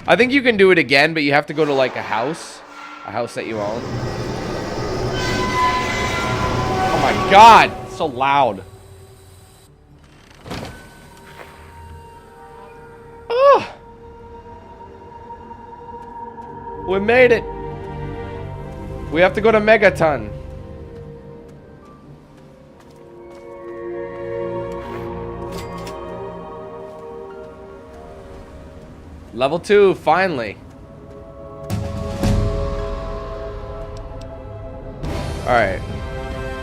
I think you can do it again, but you have to go to like a house that you own. Oh my god, it's so loud. Oh, we made it. We have to go to Megaton. Level 2, finally. Alright.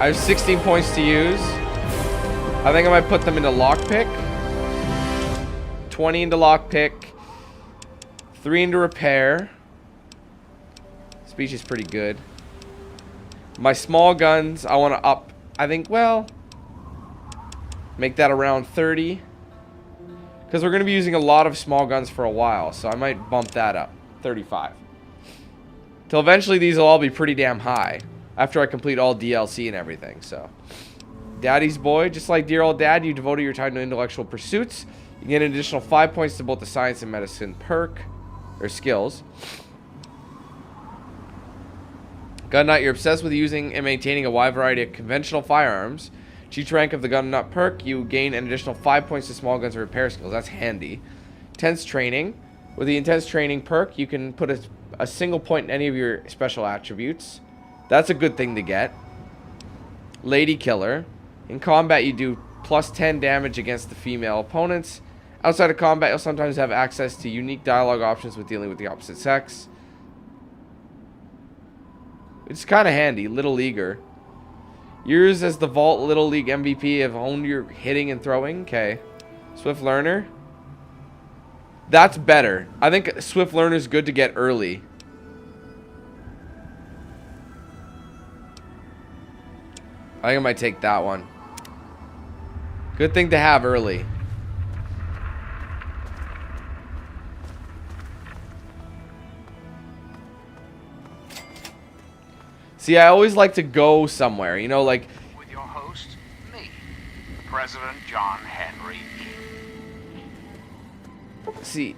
I have 16 points to use. I think I might put them into lockpick. 20 into lockpick. 3 into repair. Speech is pretty good. My small guns, I want to up. I think, well, make that around 30. Because we're going to be using a lot of small guns for a while. So I might bump that up. 35. Till eventually these will all be pretty damn high. After I complete all DLC and everything. So, Daddy's boy. Just like dear old dad, you devoted your time to intellectual pursuits. You get an additional 5 points to both the science and medicine perk. Or skills. Gun nut, you're obsessed with using and maintaining a wide variety of conventional firearms. Each rank of the gun nut perk, you gain an additional 5 points to small guns and repair skills. That's handy. Intense training. With the intense training perk, you can put a single point in any of your special attributes. That's a good thing to get. Lady killer. In combat, you do plus 10 damage against the female opponents. Outside of combat, you'll sometimes have access to unique dialogue options with dealing with the opposite sex. It's kind of handy. Little Leaguer. Yours as the Vault Little League MVP have honed your hitting and throwing. Okay. Swift Learner. That's better. I think Swift Learner is good to get early. I think I might take that one. Good thing to have early. See, I always like to go somewhere, you know, like... With your host, me, President John Henry. See,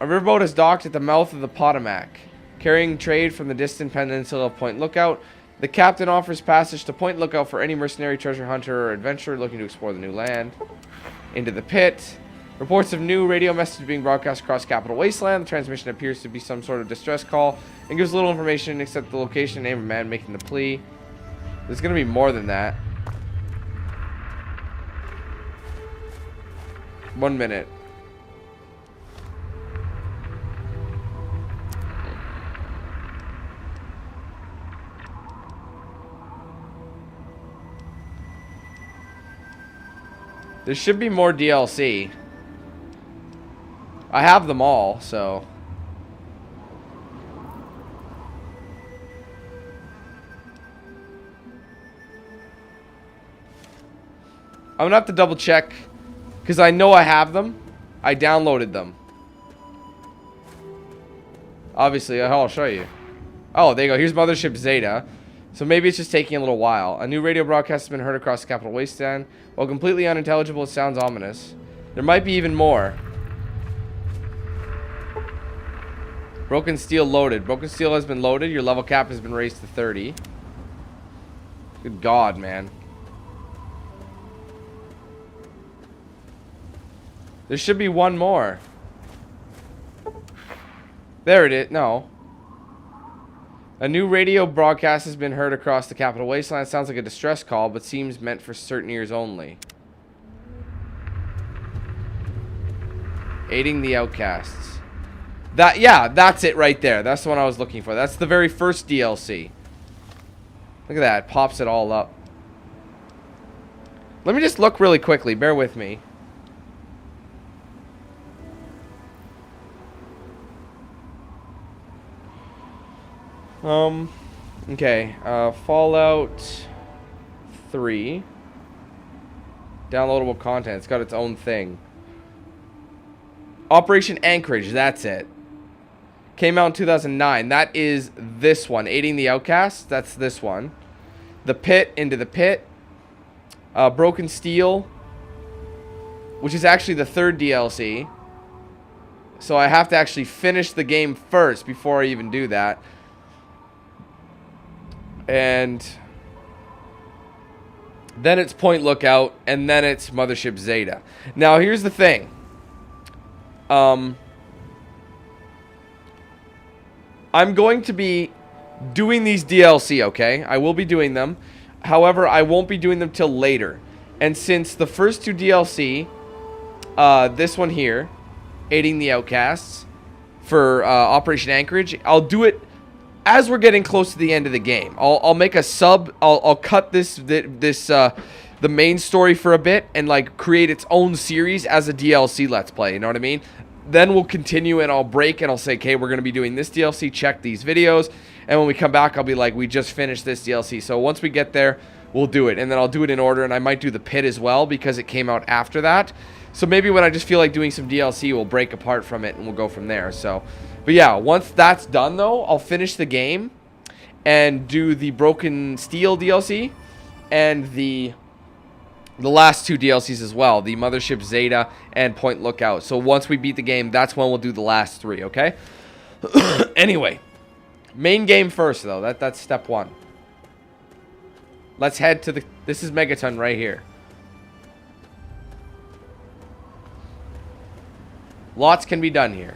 a riverboat is docked at the mouth of the Potomac, carrying trade from the distant peninsula of Point Lookout. The captain offers passage to Point Lookout for any mercenary, treasure hunter, or adventurer looking to explore the new land. Into the pit. Reports of new radio messages being broadcast across Capital Wasteland. The transmission appears to be some sort of distress call and gives little information except the location and name of man making the plea. There's going to be more than that. 1 minute. There should be more DLC. I have them all, so... I'm gonna have to double check, because I know I have them. I downloaded them. Obviously, I'll show you. Oh, there you go. Here's Mothership Zeta. So maybe it's just taking a little while. A new radio broadcast has been heard across the Capital Wasteland. While completely unintelligible, it sounds ominous. There might be even more. Broken steel loaded. Broken steel has been loaded. Your level cap has been raised to 30. Good God, man. There should be one more. There it is. No. A new radio broadcast has been heard across the Capital Wasteland. Sounds like a distress call, but seems meant for certain ears only. Aiding the outcasts. Yeah, that's it right there. That's the one I was looking for. That's the very first DLC. Look at that. It pops it all up. Let me just look really quickly. Bear with me. Okay, Fallout 3. Downloadable content. It's got its own thing. Operation Anchorage, that's it. Came out in 2009. That is this one. Aiding the Outcast, that's this one. The Pit, Into the Pit. Broken Steel, which is actually the third DLC. So I have to actually finish the game first before I even do that. And then it's Point Lookout, and then it's Mothership Zeta. Now, here's the thing. I'm going to be doing these DLC, okay? I will be doing them. However, I won't be doing them till later. And since the first 2 DLC, this one here, Aiding the Outcasts, for Operation Anchorage, I'll do it as we're getting close to the end of the game. I'll make a sub. I'll cut the main story for a bit and like create its own series as a DLC Let's Play. You know what I mean? Then we'll continue and I'll break and I'll say, okay, we're going to be doing this DLC. Check these videos. And when we come back, I'll be like, we just finished this DLC. So once we get there, we'll do it. And then I'll do it in order. And I might do the pit as well because it came out after that. So maybe when I just feel like doing some DLC, we'll break apart from it and we'll go from there. So, but yeah, once that's done though, I'll finish the game and do the Broken Steel DLC and the last 2 DLCs as well, the Mothership Zeta and Point Lookout. So once we beat the game, that's when we'll do the last 3, okay? Anyway, main game first though. That's step 1. Let's head to this is Megaton right here. Lots can be done here.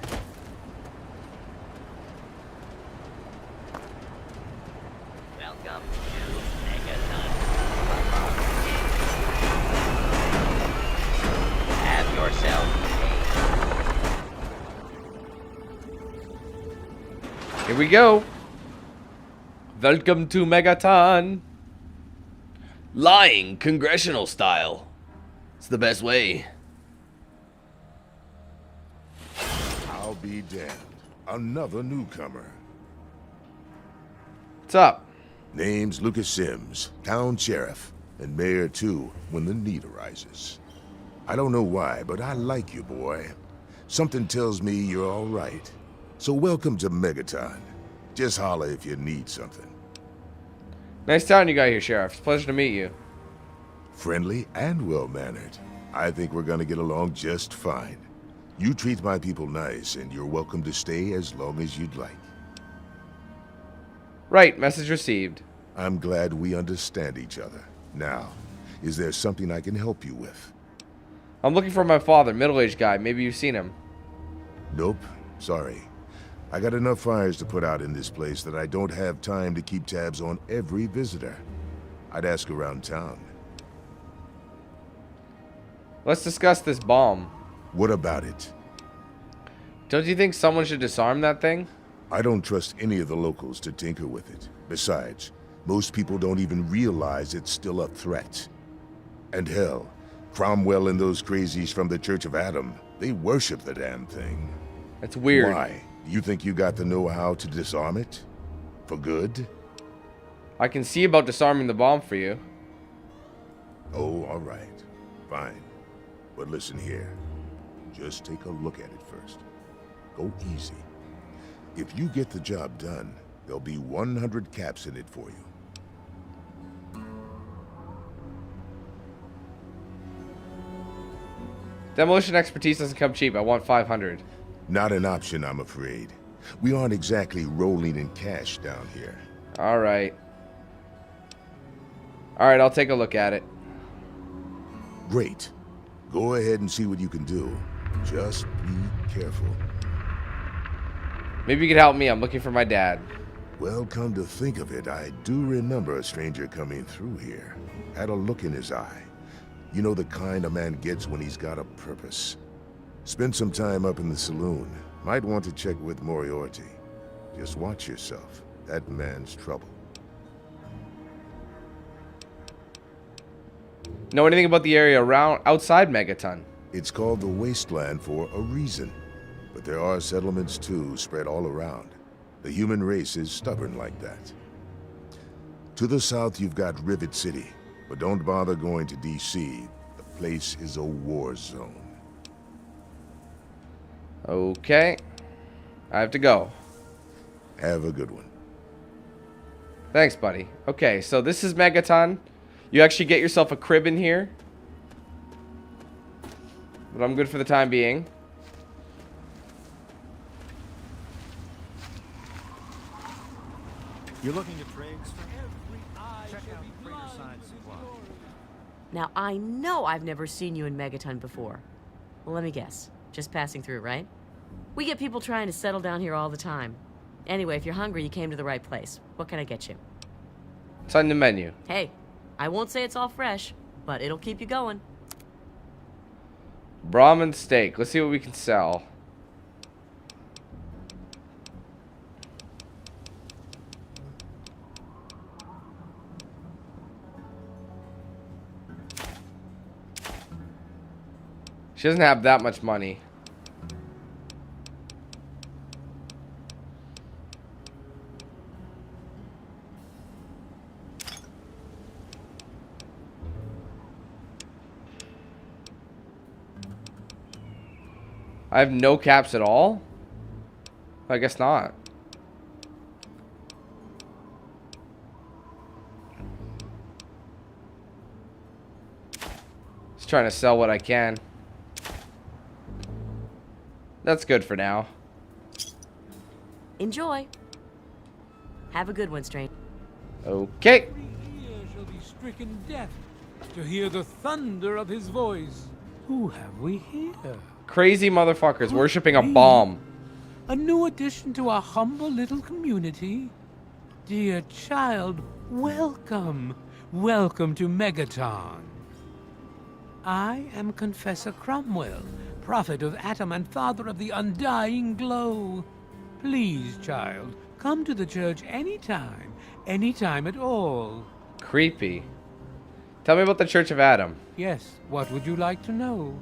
Welcome to Megaton. Have yourself a... Here we go. Welcome to Megaton. Lying congressional style. It's the best way. I'll be damned. Another newcomer. What's up? Name's Lucas Sims, town sheriff, and mayor too, when the need arises. I don't know why, but I like you, boy. Something tells me you're all right. So welcome to Megaton. Just holler if you need something. Nice town you got here, Sheriff. It's a pleasure to meet you. Friendly and well-mannered. I think we're gonna get along just fine. You treat my people nice, and you're welcome to stay as long as you'd like. Right, message received. I'm glad we understand each other. Now, is there something I can help you with? I'm looking for my father, middle-aged guy. Maybe you've seen him. Nope, sorry. I got enough fires to put out in this place that I don't have time to keep tabs on every visitor. I'd ask around town. Let's discuss this bomb. What about it? Don't you think someone should disarm that thing? I don't trust any of the locals to tinker with it. Besides, most people don't even realize it's still a threat. And hell, Cromwell and those crazies from the Church of Adam, they worship the damn thing. That's weird. Why? You think you got the know-how to disarm it? For good? I can see about disarming the bomb for you. Oh, all right. Fine. But listen here. Just take a look at it first. Go easy. If you get the job done, there'll be 100 caps in it for you. Demolition expertise doesn't come cheap. I want 500. Not an option, I'm afraid. We aren't exactly rolling in cash down here. All right. All right, I'll take a look at it. Great. Go ahead and see what you can do. Just be careful. Maybe you could help me. I'm looking for my dad. Well, come to think of it, I do remember a stranger coming through here. Had a look in his eye. You know the kind a man gets when he's got a purpose. Spend some time up in the saloon. Might want to check with Moriarty. Just watch yourself. That man's trouble. Know anything about the area around outside Megaton? It's called the Wasteland for a reason. But there are settlements too, spread all around. The human race is stubborn like that. To the south, you've got Rivet City. But don't bother going to DC. The place is a war zone. Okay. I have to go. Have a good one. Thanks, buddy. Okay, so this is Megaton. You actually get yourself a crib in here. But I'm good for the time being. You're looking at trades? Check out Freighter Science Supply. Now, I know I've never seen you in Megaton before. Well, let me guess. Just passing through, right? We get people trying to settle down here all the time. Anyway, if you're hungry, you came to the right place. What can I get you? It's on the menu. Hey, I won't say it's all fresh, but it'll keep you going. Brahmin steak. Let's see what we can sell. She doesn't have that much money. I have no caps at all? I guess not. Just trying to sell what I can. That's good for now. Enjoy. Have a good one, Strange. Okay. Every ear shall be stricken deaf to hear the thunder of his voice. Who have we here? Crazy motherfuckers worshipping a bomb. A new addition to our humble little community? Dear child, welcome. Welcome to Megaton. I am Confessor Cromwell, prophet of Atom and father of the undying glow. Please, child, come to the church anytime at all. Creepy. Tell me about the Church of Adam. Yes, what would you like to know?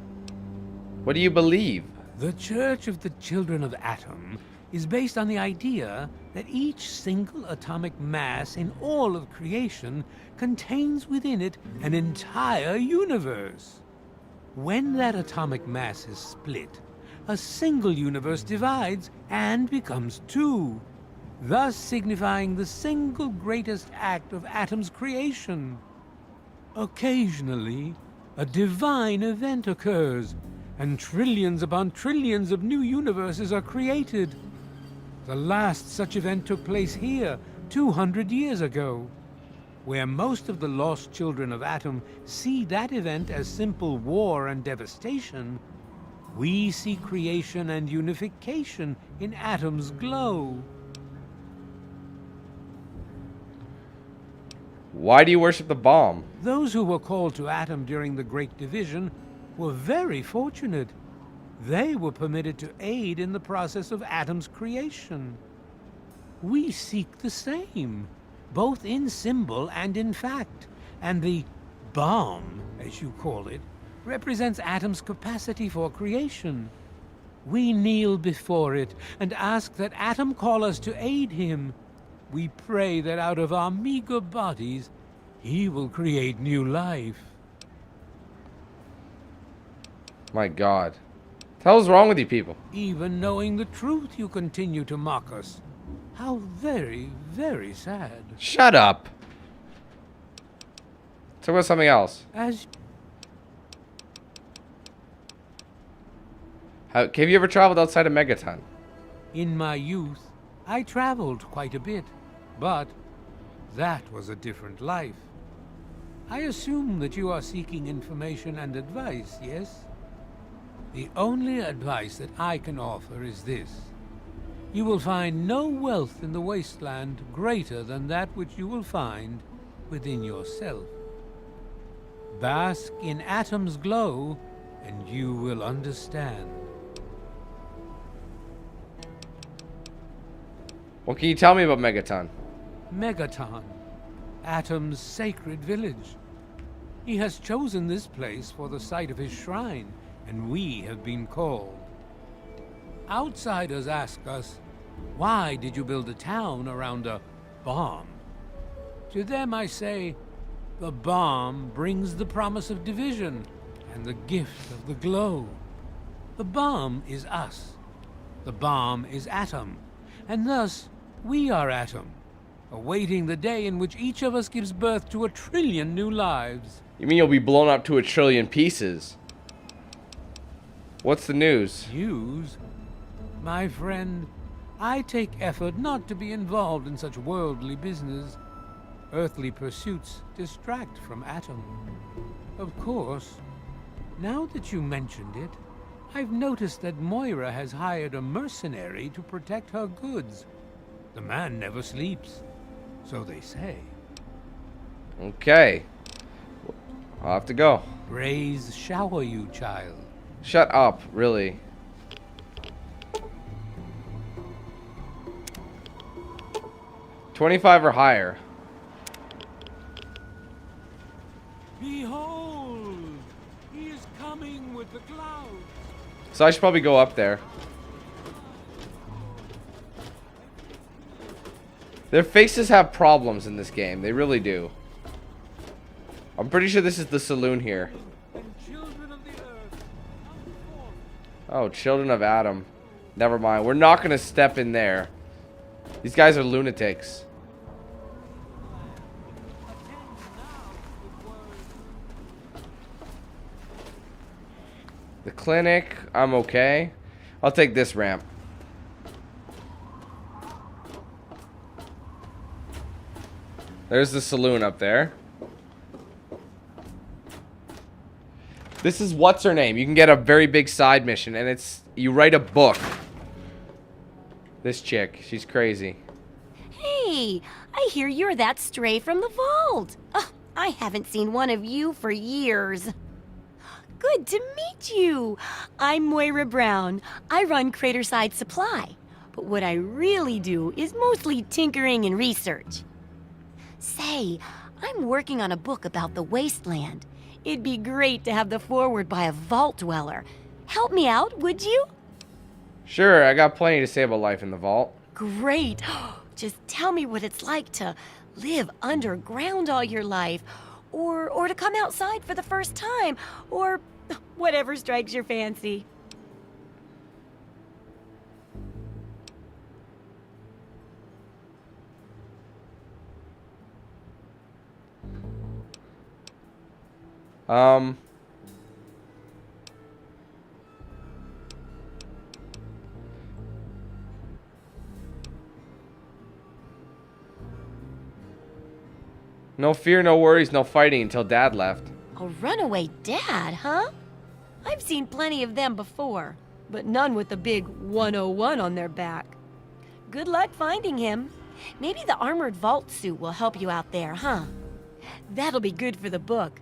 What do you believe? The Church of the Children of Atom is based on the idea that each single atomic mass in all of creation contains within it an entire universe. When that atomic mass is split, a single universe divides and becomes two, thus signifying the single greatest act of Atom's creation. Occasionally, a divine event occurs, and trillions upon trillions of new universes are created. The last such event took place here 200 years ago. Where most of the lost children of Atom see that event as simple war and devastation, we see creation and unification in Atom's glow. Why do you worship the bomb? Those who were called to Atom during the Great Division were very fortunate. They were permitted to aid in the process of Atom's creation. We seek the same, both in symbol and in fact, and the bomb, as you call it, represents Atom's capacity for creation. We kneel before it and ask that Atom call us to aid him. We pray that out of our meager bodies, he will create new life. My God. What the hell is wrong with you people? Even knowing the truth, you continue to mock us. How very, very sad. Shut up. Talk about something else. As Have you ever traveled outside of Megaton? in my youth, I traveled quite a bit, but that was a different life. I assume that you are seeking information and advice, yes? The only advice that I can offer is this. You will find no wealth in the Wasteland greater than that which you will find within yourself. Bask in Atom's glow, and you will understand. What can you tell me about Megaton? Megaton, Atom's sacred village. He has chosen this place for the site of his shrine, and we have been called. Outsiders ask us, why did you build a town around a bomb? To them I say, the bomb brings the promise of division and the gift of the glow. The bomb is us. The bomb is Atom, and thus we are Atom, awaiting the day in which each of us gives birth to 1 trillion new lives. You mean you'll be blown up to 1 trillion pieces? What's the news? News? My friend, I take effort not to be involved in such worldly business. Earthly pursuits distract from Atom. Of course, now that you mentioned it, I've noticed that Moira has hired a mercenary to protect her goods. The man never sleeps, so they say. Okay. I'll have to go. Praise shower you, child. Shut up, really. $25 or higher. Behold, he is coming with the clouds. So I should probably go up there. Their faces have problems in this game. They really do. I'm pretty sure this is the saloon here. And children of the earth, come forth. Oh, children of Adam. Never mind. We're not going to step in there. These guys are lunatics. The clinic, I'm okay. I'll take this ramp. There's the saloon up there. This is what's her name. You can get a very big side mission, and it's you write a book. This chick, she's crazy. Hey, I hear you're that stray from the vault. I haven't seen one of you for years. Good to meet you. I'm Moira Brown. I run Craterside Supply. But what I really do is mostly tinkering and research. Say, I'm working on a book about the Wasteland. It'd be great to have the foreword by a vault dweller. Help me out, would you? Sure, I got plenty to say about life in the vault. Great. Just tell me what it's like to live underground all your life, or to come outside for the first time, or whatever strikes your fancy. No fear, no worries, no fighting until Dad left. A runaway dad, huh? I've seen plenty of them before, but none with the big 101 on their back. Good luck finding him. Maybe the armored vault suit will help you out there, huh? That'll be good for the book.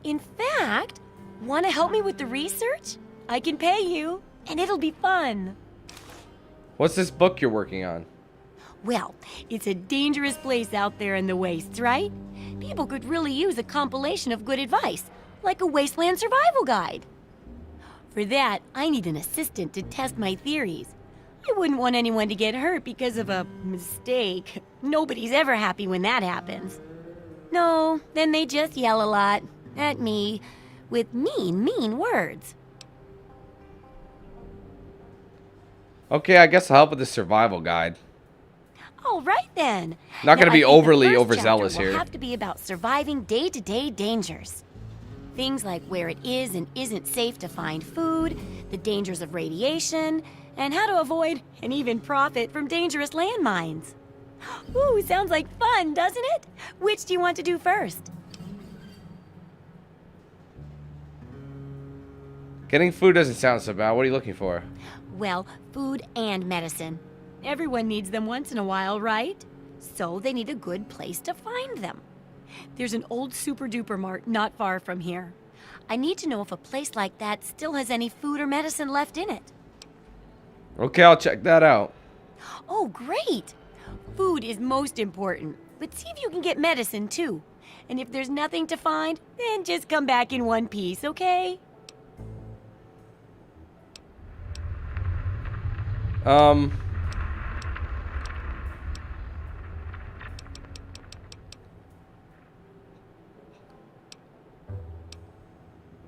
In fact, want to help me with the research? I can pay you, and it'll be fun. What's this book you're working on? Well, it's a dangerous place out there in the wastes, right? People could really use a compilation of good advice, like a Wasteland survival guide. For that, I need an assistant to test my theories. I wouldn't want anyone to get hurt because of a mistake. Nobody's ever happy when that happens. No, then they just yell a lot at me with mean words. Okay, I guess I'll help with the survival guide. All right then. Not going to Now, be I think the overly first overzealous chapter will here. have to be about surviving day-to-day dangers. Things like where it is and isn't safe to find food, the dangers of radiation, and how to avoid and even profit from dangerous landmines. Ooh, sounds like fun, doesn't it? Which do you want to do first? Getting food doesn't sound so bad. What are you looking for? Well, food and medicine. Everyone needs them once in a while, right? So they need a good place to find them. There's an old super-duper mart not far from here. I need to know if a place like that still has any food or medicine left in it. Okay, I'll check that out. Oh, great! Food is most important, but see if you can get medicine too. And if there's nothing to find, then just come back in one piece, okay?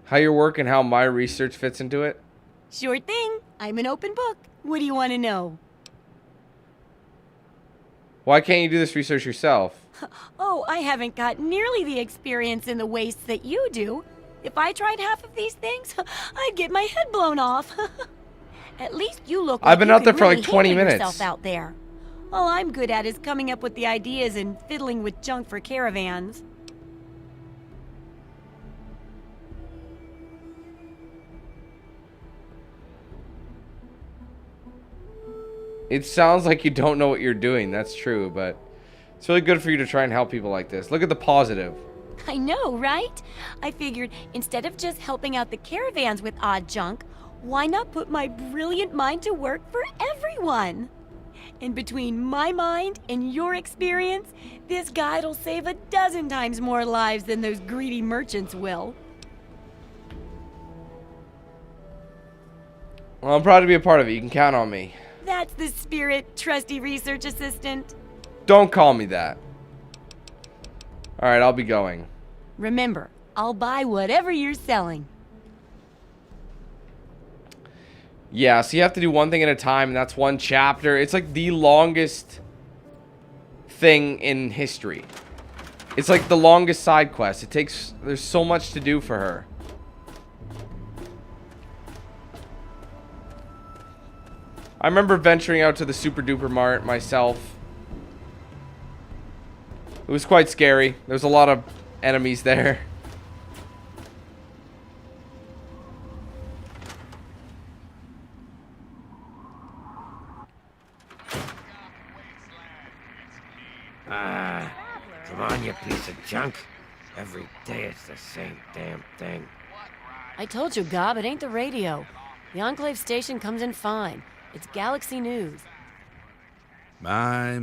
How your work and how my research fits into it? Sure thing. I'm an open book. What do you want to know? Why can't you do this research yourself? Oh, I haven't got nearly the experience in the wastes that you do. If I tried half of these things, I'd get my head blown off. At least you look I've been you out there can for really like 20 handle minutes. yourself out there. All I'm good at is coming up with the ideas and fiddling with junk for caravans. It sounds like you don't know what you're doing. That's true, but it's really good for you to try and help people like this. Look at the positive. I know, right? I figured instead of just helping out the caravans with odd junk, why not put my brilliant mind to work for everyone? And between my mind and your experience, this guide'll save 12 times more lives than those greedy merchants will. Well, I'm proud to be a part of it. You can count on me. That's the spirit, trusty research assistant. Don't call me that. Alright, I'll be going. Remember, I'll buy whatever you're selling. Yeah, so you have to do one thing at a time, and that's one chapter. It's like the longest thing in history. It's like the longest side quest. There's so much to do for her. I remember venturing out to the Super Duper Mart myself. It was quite scary. There's a lot of enemies there. Come on, you piece of junk. Every day it's the same damn thing. I told you, Gob, it ain't the radio. The Enclave station comes in fine. It's Galaxy News. My.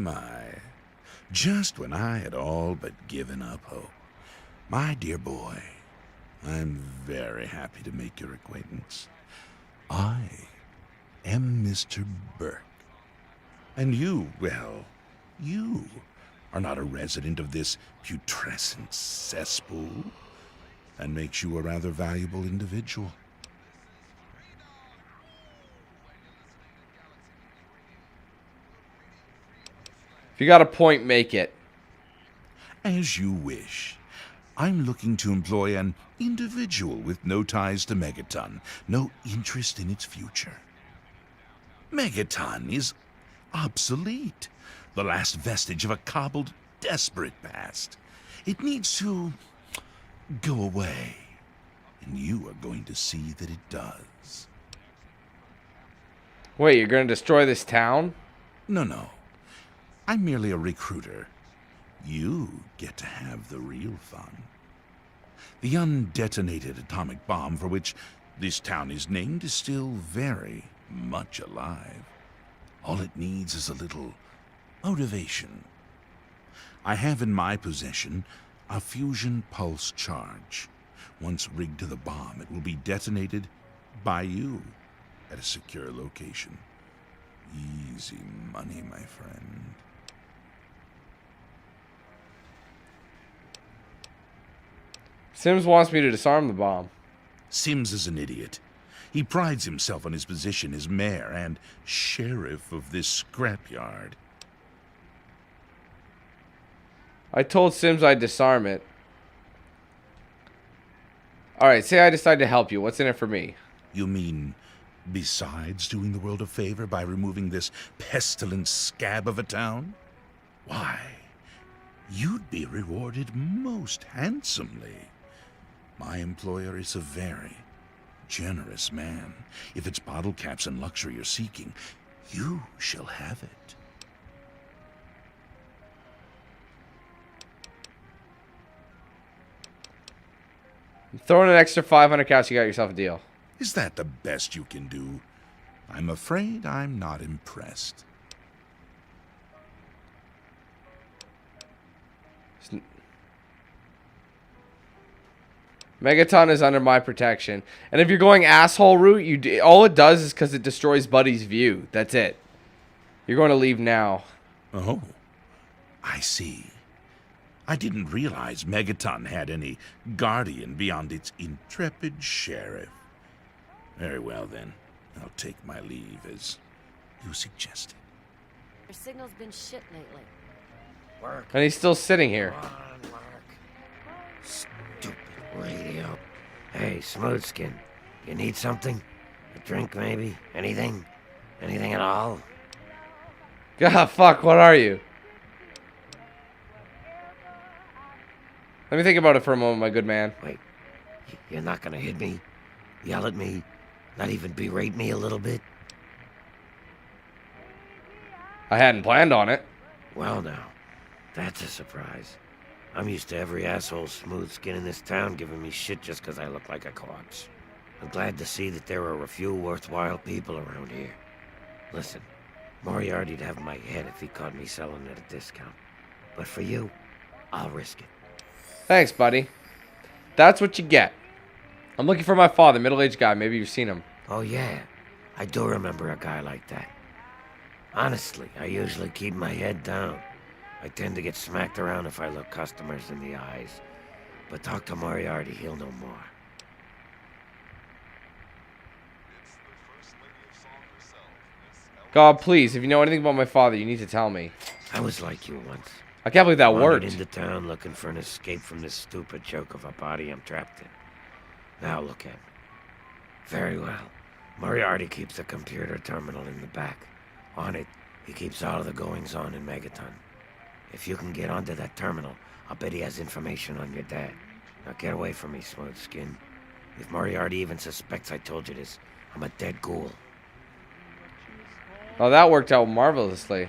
Just when I had all but given up hope. My dear boy, I'm very happy to make your acquaintance. I am Mr. Burke. And you, well, you are not a resident of this putrescent cesspool. And makes you a rather valuable individual. If you got a point, make it. As you wish. I'm looking to employ an individual with no ties to Megaton, no interest in its future. Megaton is obsolete, the last vestige of a cobbled, desperate past. It needs to go away, and you are going to see that it does. Wait, you're going to destroy this town? No. I'm merely a recruiter. You get to have the real fun. The undetonated atomic bomb for which this town is named is still very much alive. All it needs is a little motivation. I have in my possession a fusion pulse charge. Once rigged to the bomb, it will be detonated by you at a secure location. Easy money, my friend. Sims wants me to disarm the bomb. Sims is an idiot. He prides himself on his position as mayor and sheriff of this scrapyard. I told Sims I'd disarm it. Alright, say I decide to help you. What's in it for me? You mean, besides doing the world a favor by removing this pestilent scab of a town? Why, you'd be rewarded most handsomely. My employer is a very generous man. If it's bottle caps and luxury you're seeking, you shall have it. Throw in an extra 500 cash, you got yourself a deal. Is that the best you can do? I'm afraid I'm not impressed. Megaton is under my protection. And if you're going asshole route, all it does is because it destroys Buddy's view. That's it. You're going to leave now. Oh, I see. I didn't realize Megaton had any guardian beyond its intrepid sheriff. Very well, then. I'll take my leave, as you suggested. Your signal's been shit lately. Work. And he's still sitting here. Come on, work. Stupid radio. Hey, Smoothskin. You need something? A drink, maybe? Anything? Anything at all? God, fuck, what are you? Let me think about it for a moment, my good man. Wait, you're not gonna hit me? Yell at me? Not even berate me a little bit? I hadn't planned on it. Well now, that's a surprise. I'm used to every asshole smooth skin in this town giving me shit just 'cause I look like a corpse. I'm glad to see that there are a few worthwhile people around here. Listen, Moriarty'd have my head if he caught me selling at a discount. But for you, I'll risk it. Thanks, buddy. That's what you get. I'm looking for my father, middle-aged guy. Maybe you've seen him. Oh yeah, I do remember a guy like that. Honestly, I usually keep my head down. I tend to get smacked around if I look customers in the eyes. But talk to Moriarty, he'll know more. God, please, if you know anything about my father, you need to tell me. I was like you once. I can't believe that Wandered worked. into town looking for an escape from this stupid joke of a body I'm trapped in. Now look at me. Very well. Moriarty keeps a computer terminal in the back. On it, he keeps all of the goings-on in Megaton. If you can get onto that terminal, I'll bet he has information on your dad. Now get away from me, smooth skin. If Moriarty even suspects I told you this, I'm a dead ghoul. Oh, that worked out marvelously.